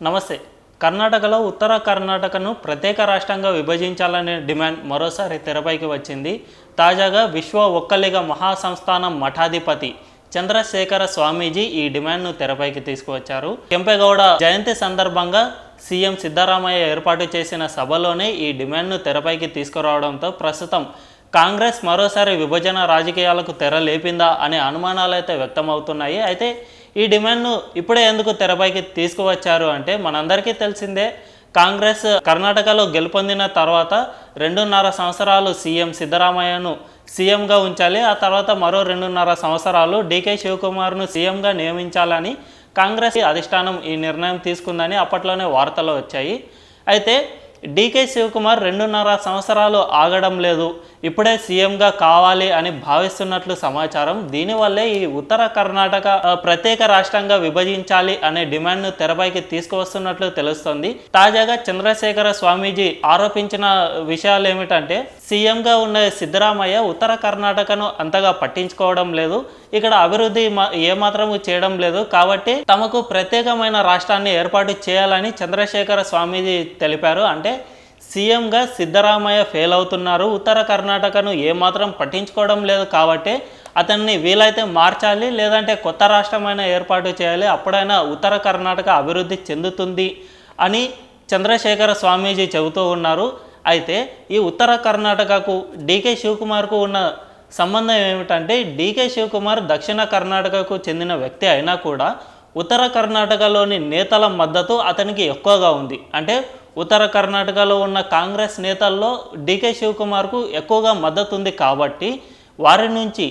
నమస్తే. కర్ణాటకలో ఉత్తర కర్ణాటకను ప్రత్యేక రాష్ట్రంగా విభజించాలనే డిమాండ్ మరోసారి తెరపైకి వచ్చింది. తాజాగా విశ్వ ఒక్కలిగ మహాసంస్థానం మఠాధిపతి చంద్రశేఖర స్వామీజీ ఈ డిమాండ్ను తెరపైకి తీసుకువచ్చారు. కెంపెగౌడ జయంతి సందర్భంగా సీఎం సిద్ధరామయ్య ఏర్పాటు చేసిన సభలోనే ఈ డిమాండ్ను తెరపైకి తీసుకురావడంతో ప్రస్తుతం కాంగ్రెస్ మరోసారి విభజన రాజకీయాలకు తెర లేపిందా అనే అనుమానాలు అయితే వ్యక్తమవుతున్నాయి. అయితే ఈ డిమాండ్ను ఇప్పుడే ఎందుకు తెరపైకి తీసుకువచ్చారు అంటే, మనందరికీ తెలిసిందే, కాంగ్రెస్ కర్ణాటకలో గెలుపొందిన తర్వాత 2.5 సంవత్సరాలు సీఎం సిద్ధరామయ్యను సీఎంగా ఉంచాలి, ఆ తర్వాత మరో 2.5 సంవత్సరాలు డీకే శివకుమార్ను సీఎంగా నియమించాలని కాంగ్రెస్ అధిష్టానం ఈ నిర్ణయం తీసుకుందని అప్పట్లోనే వార్తలు వచ్చాయి. అయితే డీకే శివకుమార్ 2.5 సంవత్సరాలు ఆగడం లేదు, ఇప్పుడే సీఎంగా కావాలి అని భావిస్తున్నట్లు సమాచారం. దీనివల్లే ఈ ఉత్తర కర్ణాటక ప్రత్యేక రాష్ట్రంగా విభజించాలి అనే డిమాండ్ను తెరపైకి తీసుకువస్తున్నట్లు తెలుస్తోంది. తాజాగా చంద్రశేఖర స్వామీజీ ఆరోపించిన విషయాలు ఏమిటంటే, సీఎంగా ఉన్న సిద్ధరామయ్య ఉత్తర కర్ణాటకను అంతగా పట్టించుకోవడం లేదు, ఇక్కడ అభివృద్ధి ఏమాత్రము చేయడం లేదు, కాబట్టి తమకు ప్రత్యేకమైన రాష్ట్రాన్ని ఏర్పాటు చేయాలని చంద్రశేఖర స్వామీజీ తెలిపారు. అంటే సీఎంగా సిద్ధరామయ్య ఫెయిల్ అవుతున్నారు, ఉత్తర కర్ణాటకను ఏమాత్రం పట్టించుకోవడం లేదు, కాబట్టి అతన్ని వీలైతే మార్చాలి, లేదంటే కొత్త రాష్ట్రమైన ఏర్పాటు చేయాలి, అప్పుడైనా ఉత్తర కర్ణాటక అభివృద్ధి చెందుతుంది అని చంద్రశేఖర స్వామీజీ చెబుతూ ఉన్నారు. అయితే ఈ ఉత్తర కర్ణాటకకు డీకే శివకుమార్కు ఉన్న సంబంధం ఏమిటంటే, డీకే శివకుమార్ దక్షిణ కర్ణాటకకు చెందిన వ్యక్తి అయినా కూడా ఉత్తర కర్ణాటకలోని నేతల మద్దతు అతనికి ఎక్కువగా ఉంది. అంటే ఉత్తర కర్ణాటకలో ఉన్న కాంగ్రెస్ నేతల్లో డీకే శివకుమార్కు ఎక్కువగా మద్దతు ఉంది, కాబట్టి వారి నుంచి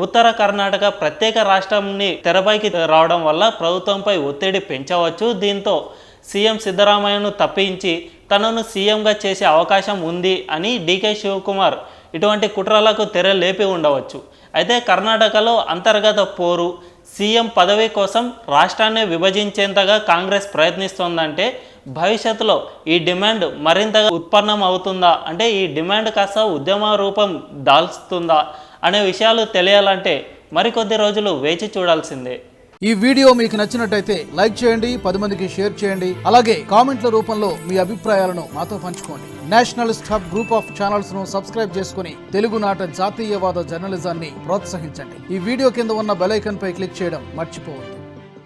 ఉత్తర కర్ణాటక ప్రత్యేక రాష్ట్రాన్ని తెరపైకి రావడం వల్ల ప్రభుత్వంపై ఒత్తిడి పెంచవచ్చు. దీంతో సీఎం సిద్ధరామయ్యను తప్పించి తనను సీఎంగా చేసే అవకాశం ఉంది అని డీకే శివకుమార్ ఇటువంటి కుట్రలకు తెర లేపి ఉండవచ్చు. అయితే కర్ణాటకలో అంతర్గత పోరు, సీఎం పదవి కోసం రాష్ట్రాన్ని విభజించేంతగా కాంగ్రెస్ ప్రయత్నిస్తోందంటే భవిష్యత్తులో ఈ డిమాండ్ మరింతగా ఉత్పన్నం అవుతుందా, అంటే ఈ డిమాండ్ కాస్త ఉద్యమ రూపం దాల్చుతుందా అనే విషయాలు తెలియాలంటే మరికొద్ది రోజులు వేచి చూడాల్సిందే. ఈ వీడియో మీకు నచ్చినట్టయితే లైక్ చేయండి, 10 మందికి షేర్ చేయండి, అలాగే కామెంట్ల రూపంలో మీ అభిప్రాయాలను మాతో పంచుకోండి. Nationalist hub group of channels ను సబ్స్క్రైబ్ చేసుకుని తెలుగునాట జాతీయవాద జర్నలిజాన్ని ప్రోత్సహించండి. ఈ వీడియో కింద ఉన్న బెల్ ఐకాన్ పై క్లిక్ చేయడం మర్చిపోవద్దు.